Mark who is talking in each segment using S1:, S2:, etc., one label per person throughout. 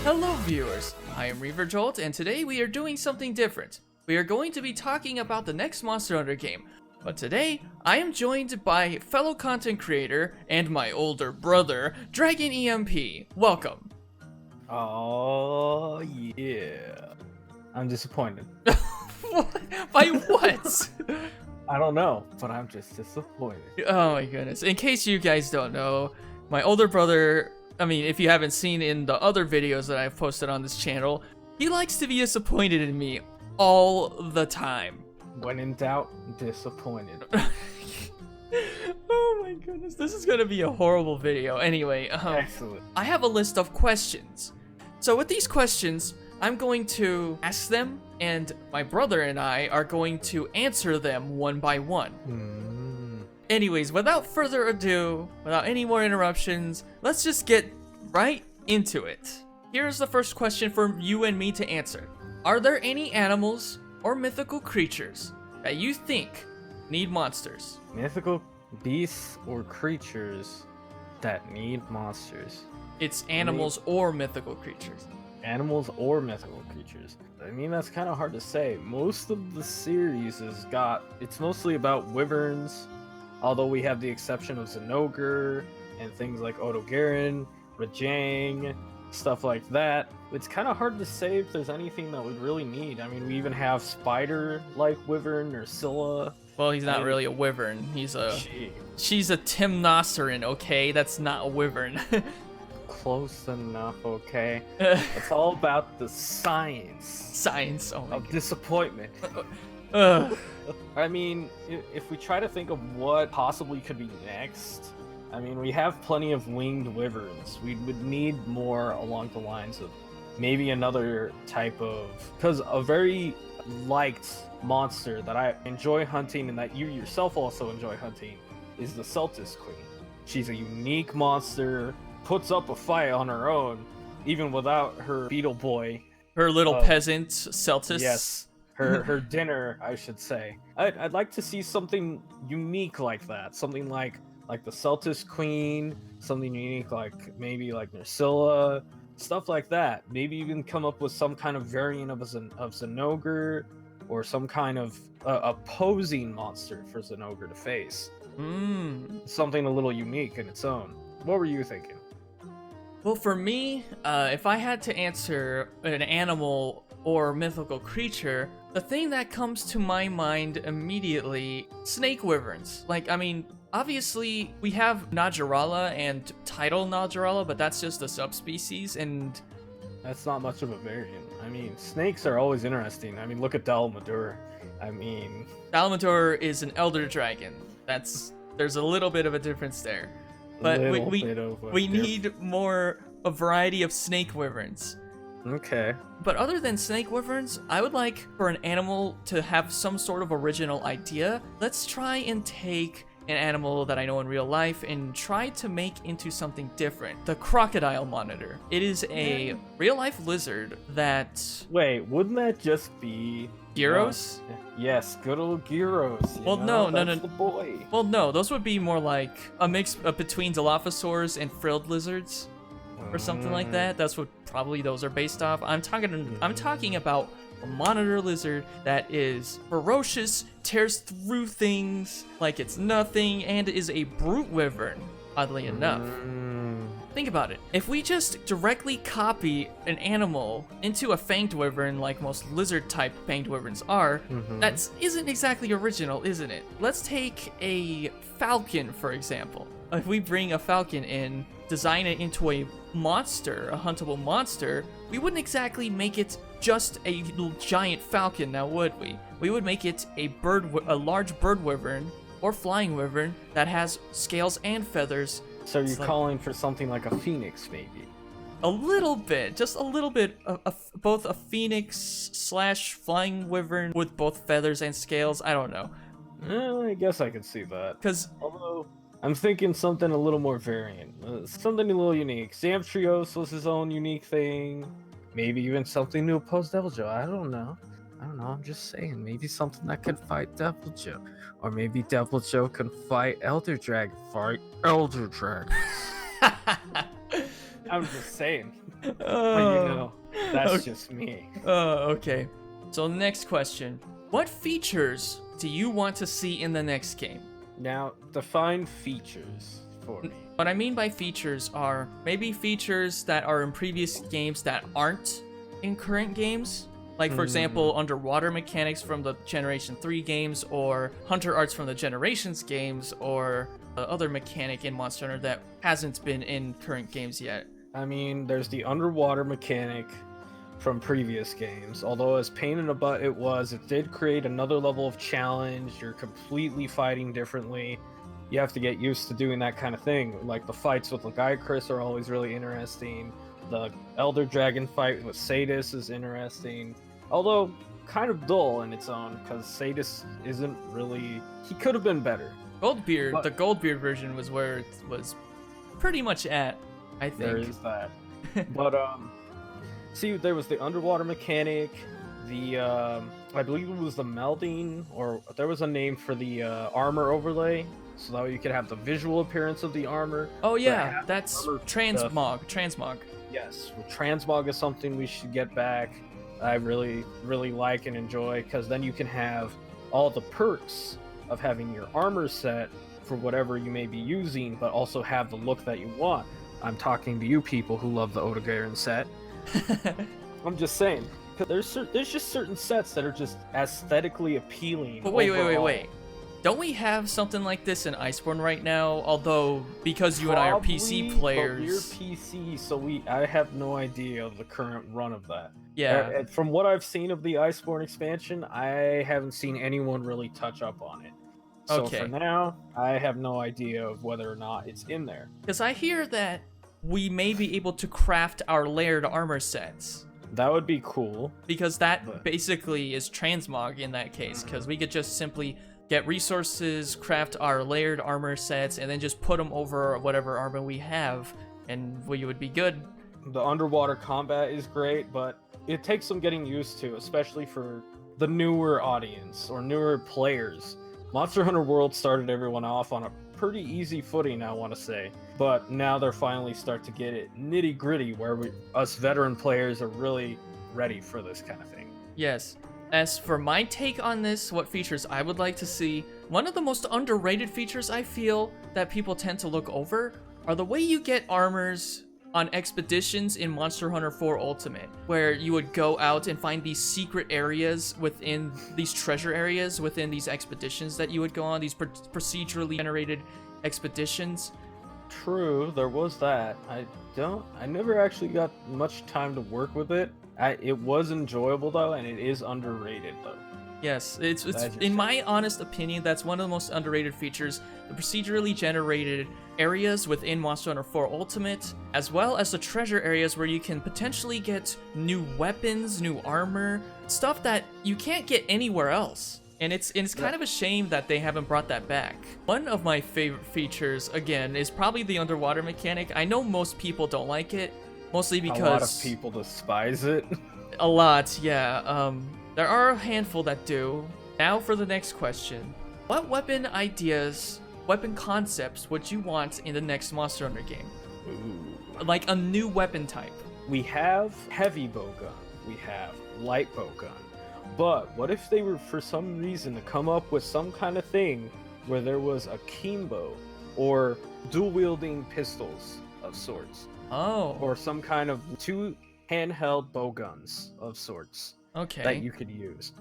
S1: Hello viewers, I am ReaverJolt and today we are doing something different. We are going to be talking about the next Monster Hunter game, but today I am joined by fellow content creator and my older brother, DragonEMP. Welcome.
S2: Oh yeah. I'm disappointed.
S1: By what?
S2: I don't know, but I'm just disappointed.
S1: Oh my goodness. In case you guys don't know, my older brother, if you haven't seen in the other videos that I've posted on this channel, he likes to be disappointed in me all the time.
S2: When in doubt, disappointed.
S1: Oh my goodness, this is gonna be a horrible video. Anyway,
S2: Excellent.
S1: I have a list of questions. So with these questions, I'm going to ask them, and my brother and I are going to answer them one by one. Anyways, without further ado, without any more interruptions, let's just get right into it. Here's the first question for you and me to answer. Are there any animals or mythical creatures that you think need monsters?
S2: Mythical beasts or creatures that need monsters.
S1: It's animals or mythical creatures.
S2: Animals or mythical creatures. I mean, that's kind of hard to say. Most of the series it's mostly about wyverns, although we have the exception of Zinogre and things like Odogaron, Rajang, stuff like that. It's kind of hard to say if there's anything that we really need. I mean, we even have spider-like wyvern or Scylla.
S1: Well, he's not really a wyvern. She's a Timnoceran, okay? That's not a wyvern.
S2: Close enough, okay? It's all about the science
S1: Oh my
S2: of disappointment. I mean, if we try to think of what possibly could be next, I mean, we have plenty of winged wyverns. We would need more along the lines of maybe another type of... Because a very liked monster that I enjoy hunting and that you yourself also enjoy hunting is the Celtis Queen. She's a unique monster, puts up a fight on her own, even without her beetle boy.
S1: Her little peasant, Celtis?
S2: Yes. Her dinner, I should say. I'd like to see something unique like that. Something like the Celtis Queen, something unique like maybe like Nursilla, stuff like that. Maybe even come up with some kind of variant of Zinogre, or some kind of opposing monster for Zinogre to face. Something a little unique in its own. What were you thinking?
S1: Well, for me, if I had to answer an animal or mythical creature, the thing that comes to my mind immediately, snake wyverns. Obviously, we have Najarala and tidal Najarala, but that's just a subspecies, and...
S2: That's not much of a variant. I mean, snakes are always interesting. I mean, look at Dalmadur.
S1: Dalmadur is an elder dragon. There's a little bit of a difference there. But we need a variety of snake wyverns.
S2: Okay.
S1: But other than snake wyverns, I would like for an animal to have some sort of original idea. Let's try and take an animal that I know in real life and try to make into something different. The crocodile monitor. It is a real-life lizard that...
S2: Wait, wouldn't that just be...
S1: Gyros?
S2: Yes, good old Gyros.
S1: Well, no.
S2: The boy.
S1: Well, no, those would be more like a mix between Dilophosaurs and frilled lizards, or something like that. That's what probably those are based off. I'm talking about a monitor lizard that is ferocious, tears through things like it's nothing, and is a brute wyvern, oddly enough. Think about it. If we just directly copy an animal into a fanged wyvern like most lizard-type fanged wyverns are, that isn't exactly original, isn't it? Let's take a falcon, for example. If we bring a falcon in, design it into a monster, a huntable monster, we wouldn't exactly make it just a giant falcon, now would we? We would make it a large bird wyvern or flying wyvern that has scales and feathers.
S2: So you're calling for something like a phoenix, maybe?
S1: A little bit, just a little bit of both a phoenix / flying wyvern with both feathers and scales. I don't know.
S2: I guess I could see that.
S1: Although
S2: I'm thinking something a little more variant, something a little unique. Zamtrios was his own unique thing. Maybe even something to oppose Deviljho. I don't know. I'm just saying. Maybe something that could fight Deviljho. Or maybe Deviljho can fight Elder Dragon. I'm just saying. But that's
S1: Okay.
S2: just me.
S1: Okay. So next question. What features do you want to see in the next game?
S2: Now, define features for me.
S1: What I mean by features are maybe features that are in previous games that aren't in current games. Like, for example, underwater mechanics from the Generation 3 games, or hunter arts from the Generations games, or other mechanic in Monster Hunter that hasn't been in current games yet.
S2: I mean, there's the underwater mechanic from previous games. Although as pain in the butt it did create another level of challenge. You're completely fighting differently. You have to get used to doing that kind of thing. Like the fights with Chris are always really interesting. The Elder Dragon fight with Sadis is interesting. Although kind of dull in its own, because Sadis isn't really... He could have been better.
S1: Goldbeard,
S2: But-
S1: the Goldbeard version was where it was pretty much at, I think.
S2: There is that. But see, there was the underwater mechanic, the I believe it was the melding, or there was a name for the armor overlay, so that way you could have the visual appearance of the armor.
S1: Oh yeah,
S2: have
S1: that's
S2: armor
S1: transmog. Transmog.
S2: Yes, transmog is something we should get back. I really like and enjoy, because then you can have all the perks of having your armor set for whatever you may be using, but also have the look that you want. I'm talking to you people who love the Odogaron set. I'm just saying, 'cause there's just certain sets that are just aesthetically appealing.
S1: But wait.
S2: overall.
S1: Don't we have something like this in Iceborne right now? Although, because you and I are PC
S2: Probably,
S1: players.
S2: but we're PC, so I have no idea of the current run of that.
S1: Yeah.
S2: From what I've seen of the Iceborne expansion, I haven't seen anyone really touch up on it. So
S1: Okay.
S2: for now, I have no idea of whether or not it's in there.
S1: Because I hear that we may be able to craft our layered armor sets.
S2: That would be cool.
S1: Because that
S2: But-
S1: basically is transmog in that case. Because we could just simply get resources, craft our layered armor sets, and then just put them over whatever armor we have, and we would be good.
S2: The underwater combat is great, but it takes some getting used to, especially for the newer audience or newer players. Monster Hunter World started everyone off on a pretty easy footing, I want to say, but now they're finally start to get it nitty gritty, where us veteran players are really ready for this kind of thing.
S1: Yes. As for my take on this, what features I would like to see, one of the most underrated features I feel that people tend to look over are the way you get armors on expeditions in Monster Hunter 4 Ultimate, where you would go out and find these secret areas within these treasure areas within these expeditions that you would go on, these procedurally generated expeditions.
S2: True, there was that. I never actually got much time to work with it. It was enjoyable though, and it is underrated though.
S1: Yes, it's
S2: That just-
S1: in my honest opinion, that's one of the most underrated features. The procedurally generated areas within Monster Hunter 4 Ultimate, as well as the treasure areas where you can potentially get new weapons, new armor, stuff that you can't get anywhere else. And it's kind of a shame that they haven't brought that back. One of my favorite features, again, is probably the underwater mechanic. I know most people don't like it, mostly because
S2: a lot of people despise it.
S1: a lot, yeah. There are a handful that do. Now for the next question. What weapon ideas, weapon concepts would you want in the next Monster Hunter game?
S2: Ooh.
S1: Like a new weapon type.
S2: We have heavy bowgun, we have light bowgun, but what if they were for some reason to come up with some kind of thing where there was a kimbo or dual wielding pistols of sorts,
S1: Oh,
S2: or some kind of two handheld bowguns of sorts
S1: okay.
S2: that you could use.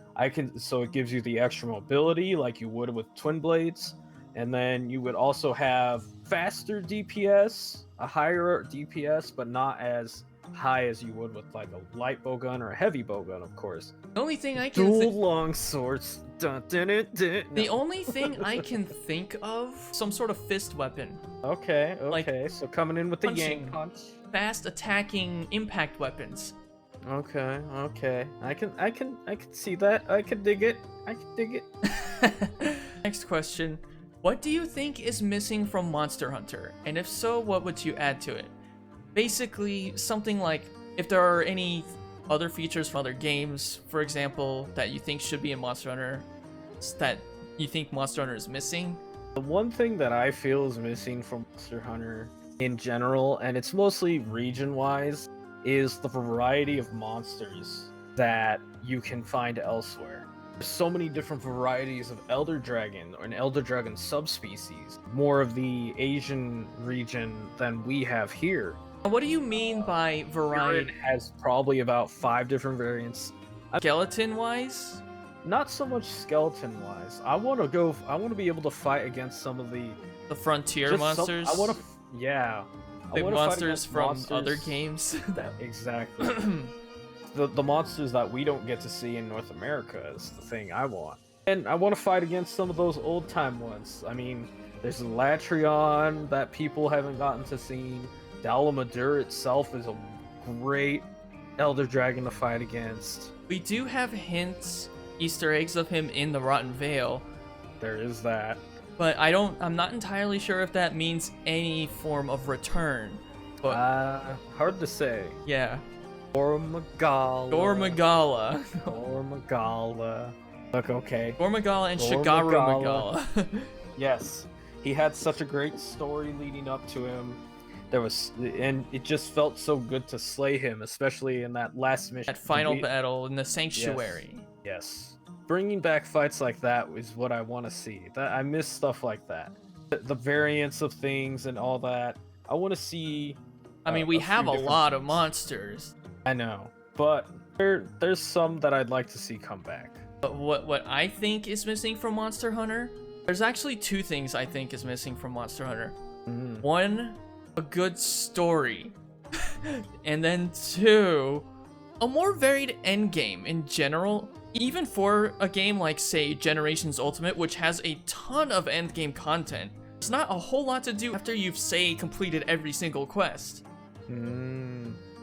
S2: So it gives you the extra mobility like you would with twin blades, and then you would also have faster DPS, a higher DPS, but not as high as you would with like a light bowgun or a heavy bowgun, of course.
S1: The only thing I can
S2: Dual long swords. Dun, dun, dun, dun.
S1: the
S2: No.
S1: only thing I can think of, some sort of fist weapon.
S2: Okay,
S1: like,
S2: so coming in with the
S1: punching.
S2: yank punch.
S1: Fast attacking impact weapons.
S2: Okay. I can see that. I can dig it.
S1: Next question. What do you think is missing from Monster Hunter? And if so, what would you add to it? Basically, something like if there are any other features from other games, for example, that you think should be in Monster Hunter, that you think Monster Hunter is missing.
S2: The one thing that I feel is missing from Monster Hunter in general, and it's mostly region-wise, is the variety of monsters that you can find elsewhere. There's so many different varieties of Elder Dragon or an Elder Dragon subspecies, more of the Asian region than we have here.
S1: What do you mean by variety?
S2: It has probably about 5 different variants.
S1: Skeleton-wise?
S2: Not so much skeleton-wise. I want to be able to fight against some of the
S1: frontier monsters?
S2: Yeah.
S1: The monsters from other games?
S2: Exactly. the monsters that we don't get to see in North America is the thing I want. And I want to fight against some of those old-time ones. I mean, there's Latreon that people haven't gotten to see. Dalamadur itself is a great Elder Dragon to fight against.
S1: We do have hints, Easter eggs of him in the Rotten Vale.
S2: There is that.
S1: But I'm not entirely sure if that means any form of return. But
S2: hard to say.
S1: Yeah.
S2: Gormagala. Look, okay.
S1: Gormagala and Shigaru Magala.
S2: Yes. He had such a great story leading up to him. And it just felt so good to slay him, especially in that last mission.
S1: That final battle in the Sanctuary.
S2: Yes. Bringing back fights like that is what I want to see. I miss stuff like that. The variants of things and all that. I want to see.
S1: I mean, we have a lot of monsters.
S2: I know, but there's some that I'd like to see come back.
S1: But what I think is missing from Monster Hunter, there's actually 2 things I think is missing from Monster Hunter.
S2: Mm-hmm.
S1: 1, a good story, and then 2, a more varied endgame in general. Even for a game like, say, Generations Ultimate, which has a ton of endgame content, there's not a whole lot to do after you've, say, completed every single quest.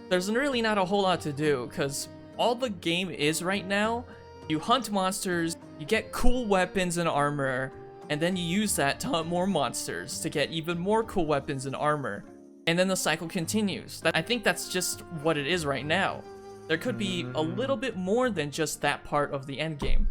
S1: There's really not a whole lot to do, because all the game is right now, you hunt monsters, you get cool weapons and armor, and then you use that to hunt more monsters to get even more cool weapons and armor. And then the cycle continues. I think that's just what it is right now. There could be a little bit more than just that part of the endgame.